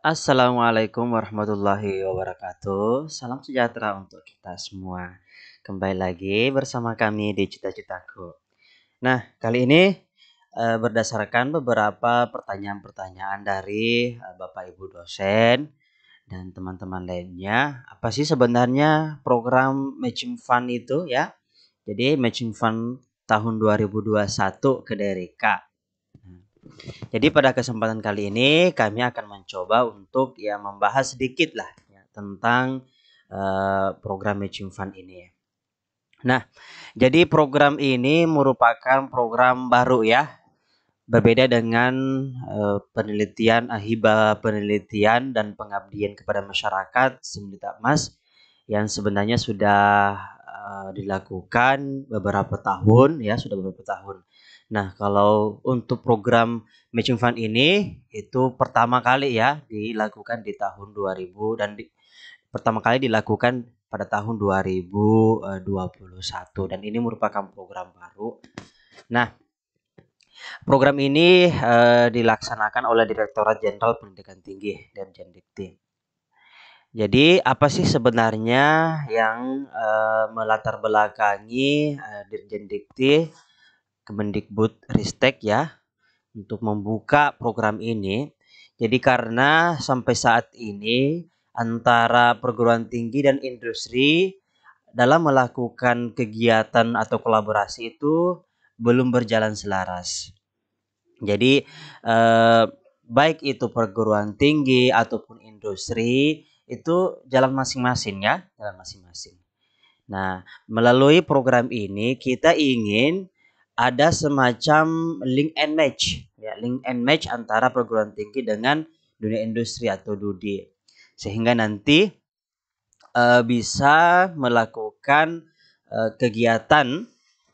Assalamualaikum warahmatullahi wabarakatuh. Salam sejahtera untuk kita semua. Kembali lagi bersama kami di Cita-Citaku. Nah, kali ini berdasarkan beberapa pertanyaan-pertanyaan dari Bapak Ibu dosen dan teman-teman lainnya, apa sih sebenarnya program Matching Fund itu ya? Jadi Matching Fund tahun 2021 ke DRK. Jadi pada kesempatan kali ini kami akan mencoba untuk membahas sedikit lah ya, tentang program Matching Fund ini. Nah, jadi program ini merupakan program baru ya, berbeda dengan penelitian hibah penelitian dan pengabdian kepada masyarakat Simdita Mas yang sebenarnya sudah dilakukan beberapa tahun ya, sudah beberapa tahun. Nah, kalau untuk program Matching Fund ini itu pertama kali ya dilakukan di tahun 2000 dan pertama kali dilakukan pada tahun 2021 dan ini merupakan program baru. Nah, program ini dilaksanakan oleh Direktorat Jenderal Pendidikan Tinggi dan Jendikti. Jadi apa sih sebenarnya yang melatar belakangi Dirjen Dikti Kemendikbud Ristek ya untuk membuka program ini? Jadi karena sampai saat ini antara perguruan tinggi dan industri dalam melakukan kegiatan atau kolaborasi itu belum berjalan selaras. Jadi baik itu perguruan tinggi ataupun industri itu jalan masing-masing ya, jalan masing-masing. Nah, melalui program ini kita ingin ada semacam link and match, ya, link and match antara perguruan tinggi dengan dunia industri atau DUDI, sehingga nanti bisa melakukan kegiatan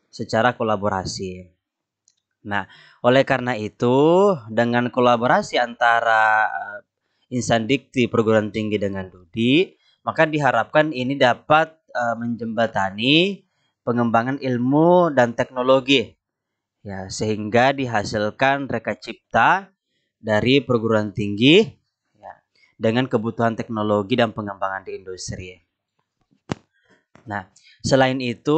secara kolaborasi. Nah, oleh karena itu, dengan kolaborasi antara insan dikti perguruan tinggi dengan DUDI, maka diharapkan ini dapat menjembatani pengembangan ilmu dan teknologi, ya, sehingga dihasilkan reka cipta dari perguruan tinggi ya, dengan kebutuhan teknologi dan pengembangan di industri. Nah, selain itu,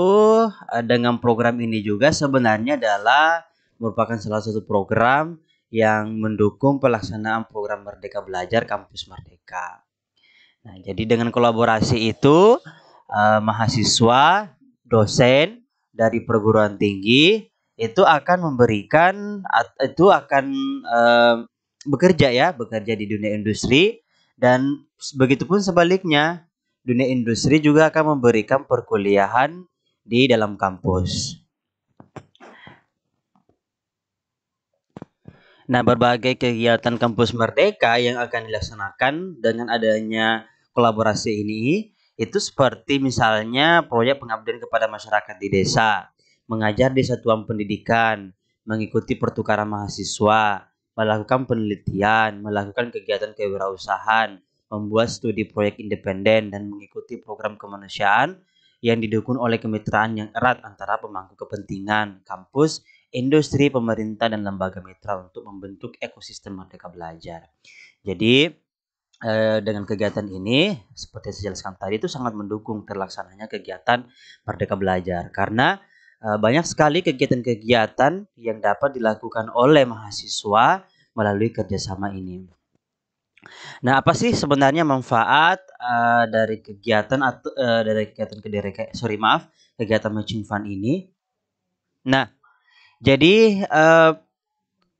dengan program ini juga sebenarnya adalah merupakan salah satu program yang mendukung pelaksanaan program Merdeka Belajar Kampus Merdeka. Nah, jadi dengan kolaborasi itu mahasiswa, dosen dari perguruan tinggi itu akan memberikan bekerja di dunia industri dan begitupun sebaliknya dunia industri juga akan memberikan perkuliahan di dalam kampus. Nah, berbagai kegiatan kampus Merdeka yang akan dilaksanakan dengan adanya kolaborasi ini itu seperti misalnya proyek pengabdian kepada masyarakat di desa, mengajar di satuan pendidikan, mengikuti pertukaran mahasiswa, melakukan penelitian, melakukan kegiatan kewirausahaan, membuat studi proyek independen dan mengikuti program kemanusiaan yang didukung oleh kemitraan yang erat antara pemangku kepentingan kampus, industri, pemerintah, dan lembaga mitra untuk membentuk ekosistem Merdeka Belajar. Jadi dengan kegiatan ini, seperti saya jelaskan tadi, itu sangat mendukung terlaksananya kegiatan Merdeka Belajar. Karena banyak sekali kegiatan-kegiatan yang dapat dilakukan oleh mahasiswa melalui kerjasama ini. Nah, apa sih sebenarnya manfaat dari kegiatan kegiatan Matching Fund ini? Nah, jadi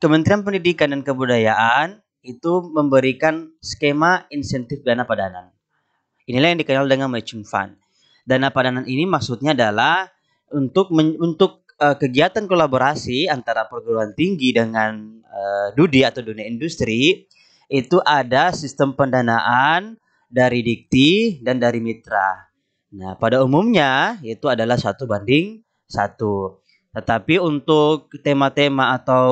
Kementerian Pendidikan dan Kebudayaan itu memberikan skema insentif dana padanan. Inilah yang dikenal dengan Matching Fund. Dana padanan ini maksudnya adalah untuk kegiatan kolaborasi antara perguruan tinggi dengan DUDI atau dunia industri itu ada sistem pendanaan dari dikti dan dari mitra. Nah, pada umumnya itu adalah 1:1. Tetapi untuk tema-tema atau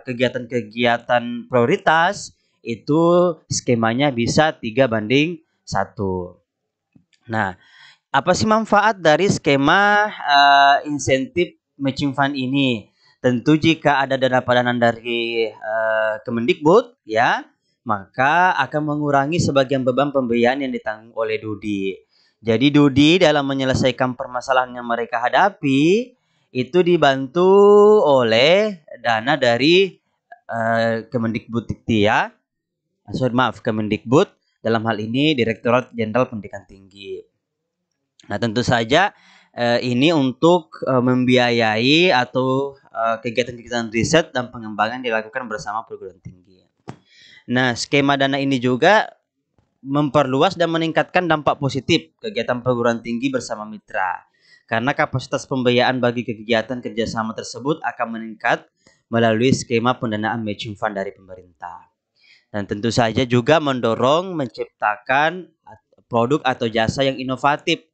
kegiatan-kegiatan prioritas itu skemanya bisa 3:1. Nah, apa sih manfaat dari skema insentif Matching Fund ini? Tentu jika ada dana padanan dari Kemendikbud ya, maka akan mengurangi sebagian beban pembiayaan yang ditanggung oleh Dudi. Jadi Dudi dalam menyelesaikan permasalahan yang mereka hadapi itu dibantu oleh dana dari Kemendikbuddikti ya. Kemendikbud, dalam hal ini Direktorat Jenderal Pendidikan Tinggi. Nah, tentu saja ini untuk membiayai atau kegiatan-kegiatan riset dan pengembangan dilakukan bersama perguruan tinggi. Nah, skema dana ini juga memperluas dan meningkatkan dampak positif kegiatan perguruan tinggi bersama mitra. Karena kapasitas pembiayaan bagi kegiatan kerjasama tersebut akan meningkat melalui skema pendanaan matching fund dari pemerintah. Dan tentu saja juga mendorong menciptakan produk atau jasa yang inovatif.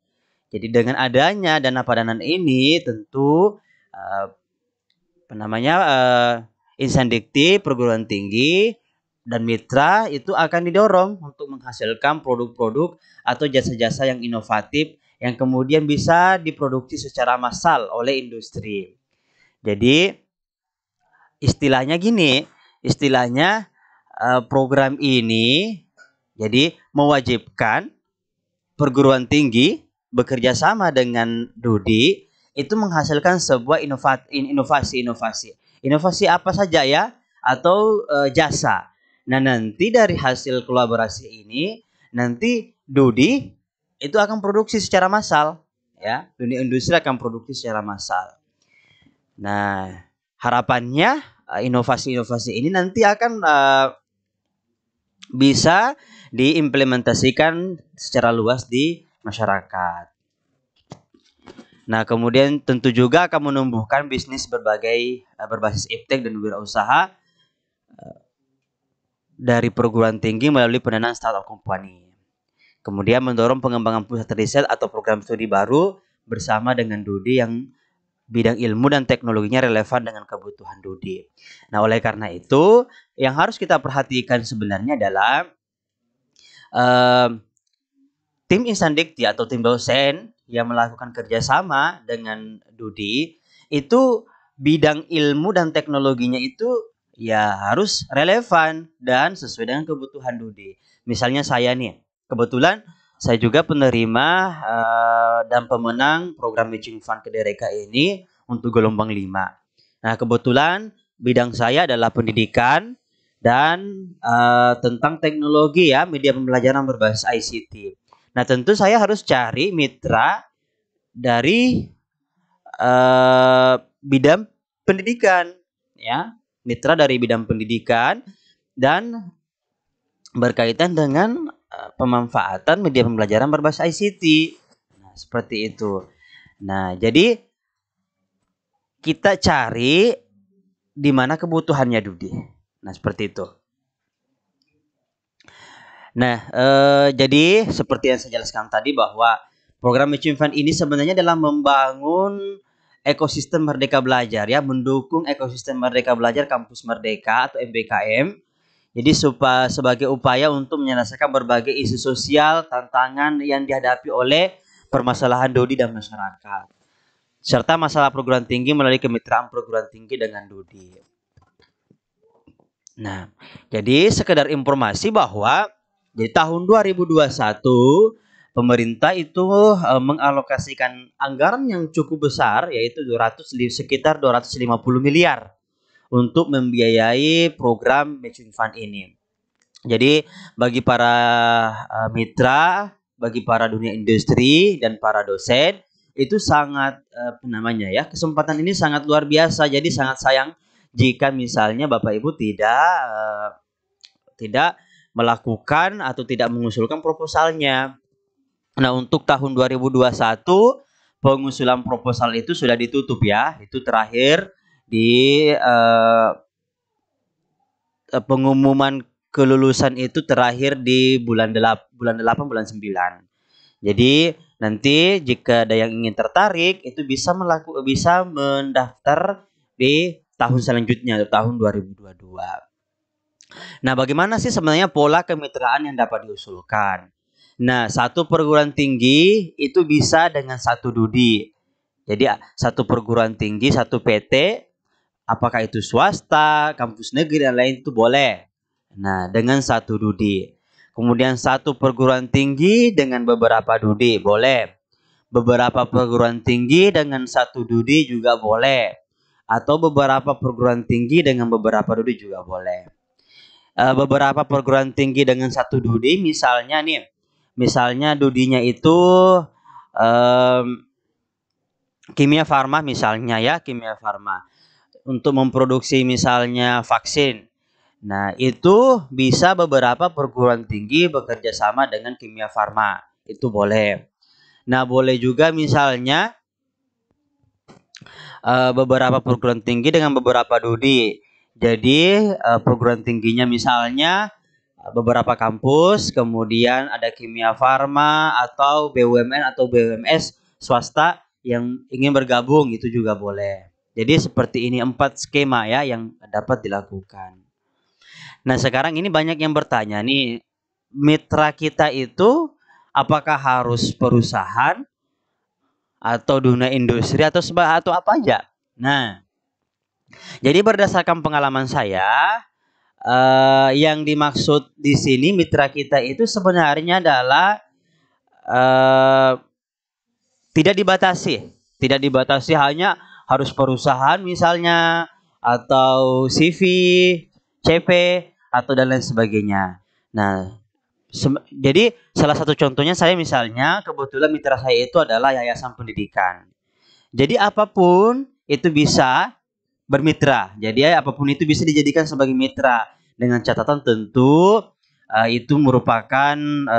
Jadi dengan adanya dana padanan ini tentu Insandikti, perguruan tinggi dan mitra itu akan didorong untuk menghasilkan produk-produk atau jasa-jasa yang inovatif yang kemudian bisa diproduksi secara massal oleh industri. Jadi istilahnya gini, program ini jadi mewajibkan perguruan tinggi bekerja sama dengan Dudi itu menghasilkan sebuah inovasi. Inovasi apa saja ya? Atau jasa. Nah, nanti dari hasil kolaborasi ini nanti Dudi itu akan produksi secara massal ya. Dunia industri akan produksi secara massal. Nah, harapannya inovasi-inovasi ini nanti akan bisa diimplementasikan secara luas di masyarakat. Nah, kemudian tentu juga akan menumbuhkan bisnis berbasis iptek dan wirausaha dari perguruan tinggi melalui pendanaan startup company. Kemudian mendorong pengembangan pusat riset atau program studi baru bersama dengan Dudi yang bidang ilmu dan teknologinya relevan dengan kebutuhan Dudi. Nah, oleh karena itu, yang harus kita perhatikan sebenarnya adalah tim Insandikti atau tim dosen yang melakukan kerjasama dengan Dudi, itu bidang ilmu dan teknologinya itu ya harus relevan dan sesuai dengan kebutuhan Dudi. Misalnya saya nih, kebetulan saya juga penerima dan pemenang program Matching Fund Kedereka ini untuk gelombang 5. Nah, kebetulan bidang saya adalah pendidikan dan tentang teknologi ya, media pembelajaran berbasis ICT. Nah, tentu saya harus cari mitra dari bidang pendidikan ya, mitra dari bidang pendidikan dan berkaitan dengan pemanfaatan media pembelajaran berbasis ICT. Nah, seperti itu. Nah, jadi kita cari di mana kebutuhannya Dudi. Nah, seperti itu. Nah, jadi seperti yang saya jelaskan tadi bahwa program Matching Fund ini sebenarnya adalah membangun ekosistem Merdeka Belajar ya, mendukung ekosistem Merdeka Belajar Kampus Merdeka atau MBKM. Jadi sebagai upaya untuk menyelesaikan berbagai isu sosial, tantangan yang dihadapi oleh permasalahan Dodi dan masyarakat. Serta masalah perguruan tinggi melalui kemitraan perguruan tinggi dengan Dodi. Nah, jadi sekedar informasi bahwa di tahun 2021 pemerintah itu mengalokasikan anggaran yang cukup besar yaitu sekitar 250 miliar untuk membiayai program Matching Fund ini. Jadi bagi para mitra, bagi para dunia industri dan para dosen itu sangat kesempatan ini sangat luar biasa. Jadi sangat sayang jika misalnya Bapak Ibu tidak melakukan atau tidak mengusulkan proposalnya. Nah, untuk tahun 2021 pengusulan proposal itu sudah ditutup ya. Itu terakhir di pengumuman kelulusan itu terakhir di bulan 8 bulan 9. Jadi nanti jika ada yang ingin tertarik itu bisa mendaftar di tahun selanjutnya atau tahun 2022. Nah, bagaimana sih sebenarnya pola kemitraan yang dapat diusulkan? Nah, satu perguruan tinggi itu bisa dengan satu Dudi. Jadi satu perguruan tinggi, satu PT, apakah itu swasta, kampus negeri dan lain itu boleh. Nah, dengan satu dudi. Kemudian satu perguruan tinggi dengan beberapa dudi, boleh. Beberapa perguruan tinggi dengan satu dudi juga boleh. Atau beberapa perguruan tinggi dengan beberapa dudi juga boleh. Beberapa perguruan tinggi dengan satu dudi, misalnya nih, misalnya dudinya itu kimia farma misalnya ya, kimia farma. Untuk memproduksi misalnya vaksin. Nah, itu bisa beberapa perguruan tinggi bekerja sama dengan kimia farma. Itu boleh. Nah, boleh juga misalnya beberapa perguruan tinggi dengan beberapa dudi. Jadi, perguruan tingginya misalnya beberapa kampus, kemudian ada kimia farma atau BUMN atau BUMS swasta yang ingin bergabung, itu juga boleh. Jadi seperti ini 4 skema ya yang dapat dilakukan. Nah, sekarang ini banyak yang bertanya nih, mitra kita itu apakah harus perusahaan atau dunia industri atau apa aja? Nah, jadi berdasarkan pengalaman saya, yang dimaksud di sini mitra kita itu sebenarnya adalah tidak dibatasi hanya harus perusahaan misalnya atau CV, CV atau dan lain sebagainya. Nah, jadi salah satu contohnya saya misalnya kebetulan mitra saya itu adalah yayasan pendidikan. Jadi apapun itu bisa bermitra. Jadi apapun itu bisa dijadikan sebagai mitra dengan catatan tentu itu merupakan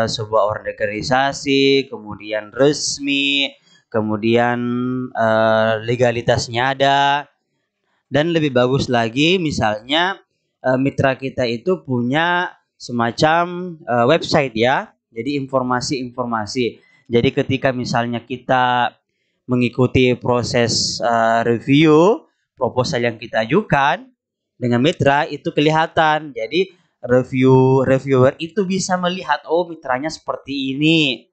sebuah organisasi, kemudian resmi, kemudian legalitasnya ada, dan lebih bagus lagi misalnya mitra kita itu punya semacam website ya. Jadi informasi-informasi. Jadi ketika misalnya kita mengikuti proses review proposal yang kita ajukan dengan mitra itu kelihatan. Jadi reviewer itu bisa melihat oh mitranya seperti ini,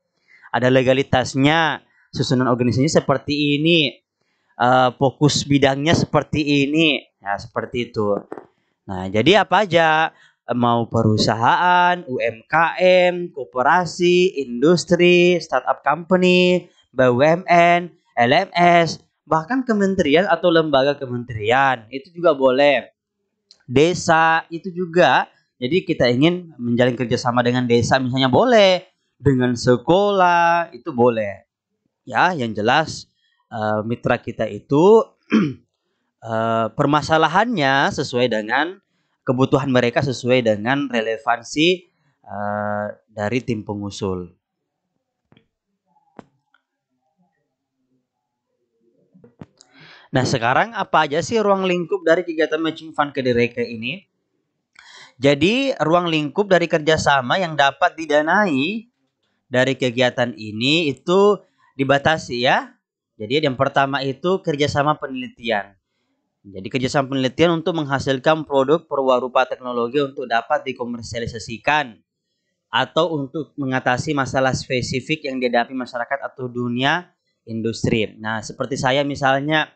ada legalitasnya, susunan organisasinya seperti ini, fokus bidangnya seperti ini, ya seperti itu. Nah, jadi apa aja mau perusahaan, UMKM, koperasi, industri, startup company, BUMN, LMS, bahkan kementerian atau lembaga kementerian itu juga boleh. Desa itu juga. Jadi kita ingin menjalin kerjasama dengan desa misalnya boleh, dengan sekolah itu boleh. Ya, yang jelas mitra kita itu permasalahannya sesuai dengan kebutuhan mereka, sesuai dengan relevansi dari tim pengusul. Nah, sekarang apa aja sih ruang lingkup dari kegiatan matching fund Kedereka ini? Jadi, ruang lingkup dari kerjasama yang dapat didanai dari kegiatan ini itu dibatasi ya. Jadi, yang pertama itu kerjasama penelitian. Jadi, kerjasama penelitian untuk menghasilkan produk perwarupa teknologi untuk dapat dikomersialisasikan atau untuk mengatasi masalah spesifik yang dihadapi masyarakat atau dunia industri. Nah, seperti saya misalnya,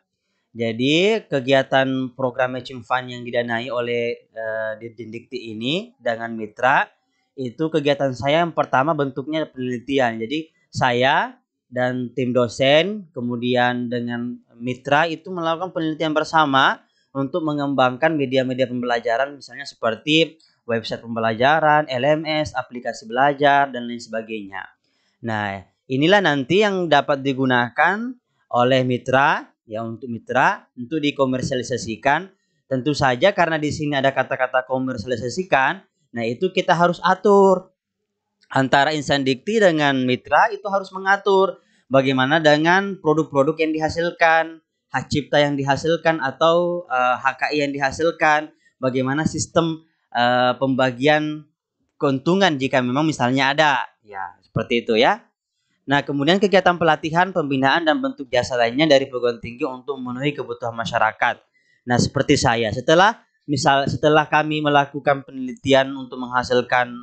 jadi kegiatan program matching fund yang didanai oleh Dirjen Dikti ini dengan mitra, itu kegiatan saya yang pertama bentuknya penelitian. Jadi saya dan tim dosen, kemudian dengan mitra itu melakukan penelitian bersama untuk mengembangkan media-media pembelajaran misalnya seperti website pembelajaran, LMS, aplikasi belajar, dan lain sebagainya. Nah, inilah nanti yang dapat digunakan oleh mitra ya untuk mitra untuk dikomersialisasikan. Tentu saja karena di sini ada kata-kata komersialisasikan, nah itu kita harus atur antara insan dikti dengan mitra itu harus mengatur bagaimana dengan produk-produk yang dihasilkan, hak cipta yang dihasilkan atau HKI yang dihasilkan, bagaimana sistem pembagian keuntungan jika memang misalnya ada, ya seperti itu ya. Nah, kemudian kegiatan pelatihan, pembinaan, dan bentuk jasa lainnya dari perguruan tinggi untuk memenuhi kebutuhan masyarakat. Nah, seperti saya, setelah kami melakukan penelitian untuk menghasilkan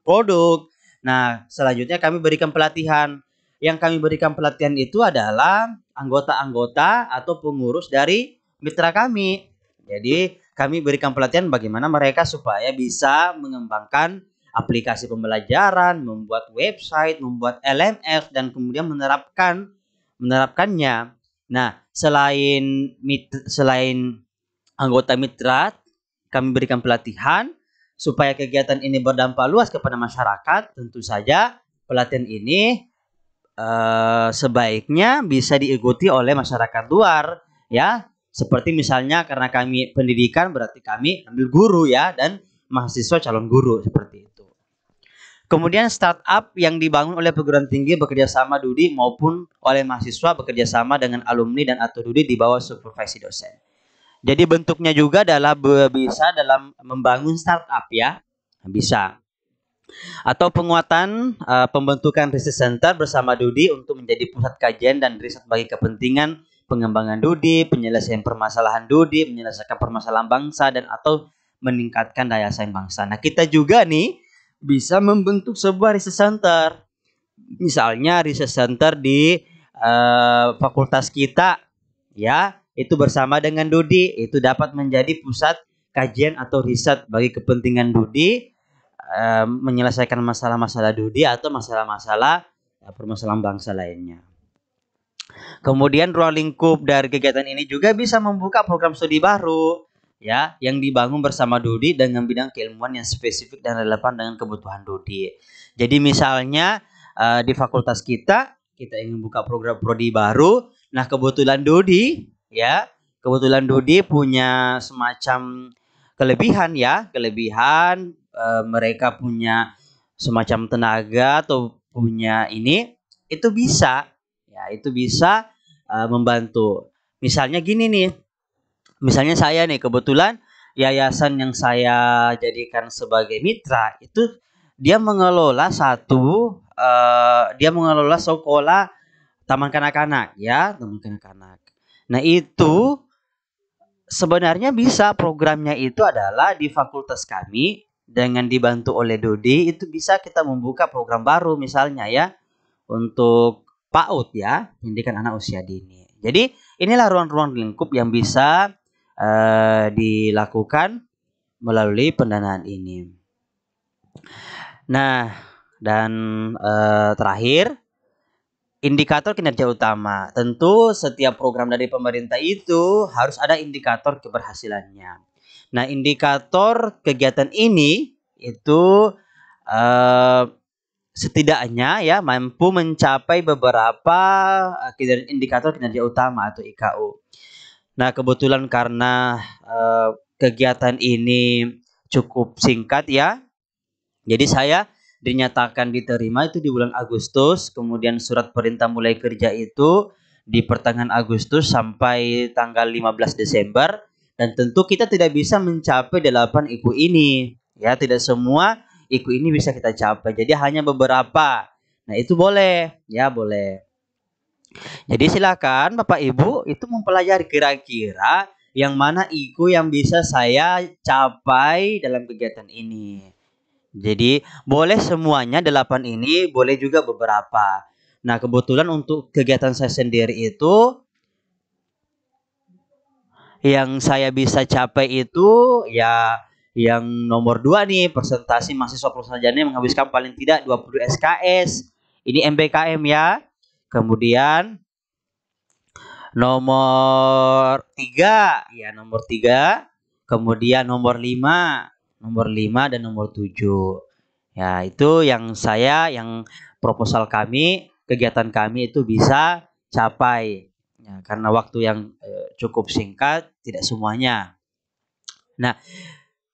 produk, nah selanjutnya kami berikan pelatihan. Yang kami berikan pelatihan itu adalah anggota-anggota atau pengurus dari mitra kami. Jadi kami berikan pelatihan bagaimana mereka supaya bisa mengembangkan aplikasi pembelajaran, membuat website, membuat LMS, dan kemudian menerapkannya. Nah, selain anggota mitra, kami berikan pelatihan supaya kegiatan ini berdampak luas kepada masyarakat. Tentu saja pelatihan ini sebaiknya bisa diikuti oleh masyarakat luar, ya. Seperti misalnya karena kami pendidikan berarti kami ambil guru, ya, dan mahasiswa calon guru seperti itu. Kemudian startup yang dibangun oleh perguruan tinggi bekerja sama Dudi maupun oleh mahasiswa bekerja sama dengan alumni dan atau Dudi di bawah supervisi dosen. Jadi bentuknya juga adalah bisa dalam membangun startup, ya, bisa. Atau penguatan pembentukan research center bersama Dudi untuk menjadi pusat kajian dan riset bagi kepentingan pengembangan Dudi, penyelesaian permasalahan Dudi, menyelesaikan permasalahan bangsa dan atau meningkatkan daya saing bangsa. Nah, kita juga nih bisa membentuk sebuah research center. Misalnya research center di fakultas kita, ya, itu bersama dengan Dudi, itu dapat menjadi pusat kajian atau riset bagi kepentingan Dudi, menyelesaikan masalah-masalah Dudi atau masalah-masalah permasalahan bangsa lainnya. Kemudian ruang lingkup dari kegiatan ini juga bisa membuka program studi baru, ya, yang dibangun bersama Dudi dengan bidang keilmuan yang spesifik dan relevan dengan kebutuhan Dudi. Jadi misalnya di fakultas kita ingin buka program prodi baru. Nah, kebetulan Dudi, ya, punya semacam kelebihan, ya, mereka punya semacam tenaga atau punya itu bisa, ya, itu bisa membantu. Misalnya gini nih, misalnya saya nih kebetulan yayasan yang saya jadikan sebagai mitra itu dia mengelola sekolah taman kanak-kanak, ya, taman kanak-kanak. Nah, itu sebenarnya bisa programnya itu adalah di fakultas kami dengan dibantu oleh Dodi itu bisa kita membuka program baru misalnya, ya, untuk PAUD, ya, pendidikan anak usia dini. Jadi inilah ruang-ruang lingkup yang bisa dilakukan melalui pendanaan ini. Nah, dan terakhir, indikator kinerja utama. Tentu setiap program dari pemerintah itu harus ada indikator keberhasilannya. Nah, indikator kegiatan ini itu setidaknya, ya, mampu mencapai beberapa indikator kinerja utama atau IKU. Nah, kebetulan karena kegiatan ini cukup singkat, ya, jadi saya dinyatakan diterima itu di bulan Agustus, kemudian surat perintah mulai kerja itu di pertengahan Agustus sampai tanggal 15 Desember, dan tentu kita tidak bisa mencapai 8 IKU ini, ya, tidak semua IKU ini bisa kita capai, jadi hanya beberapa. Nah, itu boleh, ya, boleh. Jadi silakan Bapak Ibu itu mempelajari kira-kira yang mana IKU yang bisa saya capai dalam kegiatan ini. Jadi boleh semuanya 8 ini, boleh juga beberapa. Nah, kebetulan untuk kegiatan saya sendiri itu yang saya bisa capai itu, ya, yang nomor 2 nih, presentasi mahasiswa perusahaan yang menghabiskan paling tidak 20 SKS. Ini MBKM, ya. Kemudian nomor 3, ya, nomor 3. Kemudian nomor 5 dan nomor 7. Ya, itu yang proposal kami, kegiatan kami itu bisa capai. Ya, karena waktu yang cukup singkat, tidak semuanya. Nah,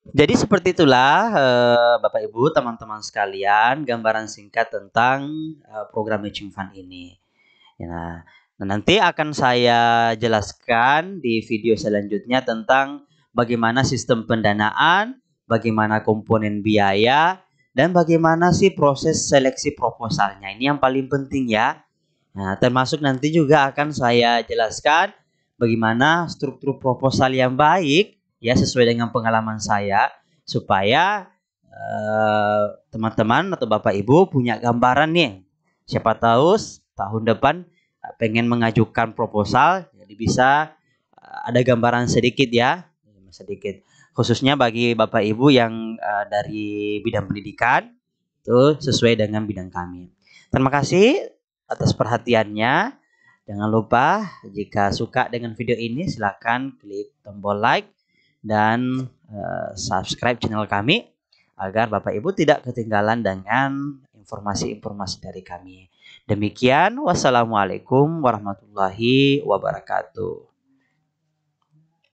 jadi seperti itulah Bapak Ibu, teman-teman sekalian, gambaran singkat tentang program Matching Fund ini. Ya, nah, nanti akan saya jelaskan di video selanjutnya tentang bagaimana sistem pendanaan, bagaimana komponen biaya, dan bagaimana sih proses seleksi proposalnya. Ini yang paling penting, ya. Nah, termasuk nanti juga akan saya jelaskan bagaimana struktur proposal yang baik, ya, sesuai dengan pengalaman saya, supaya teman-teman atau Bapak Ibu punya gambaran nih. Siapa tahu tahun depan pengen mengajukan proposal, jadi bisa ada gambaran sedikit, ya, sedikit. khususnya bagi Bapak Ibu yang dari bidang pendidikan itu sesuai dengan bidang kami. Terima kasih atas perhatiannya. Jangan lupa jika suka dengan video ini silakan klik tombol like dan subscribe channel kami agar Bapak Ibu tidak ketinggalan dengan informasi-informasi dari kami. Demikian, wassalamualaikum warahmatullahi wabarakatuh.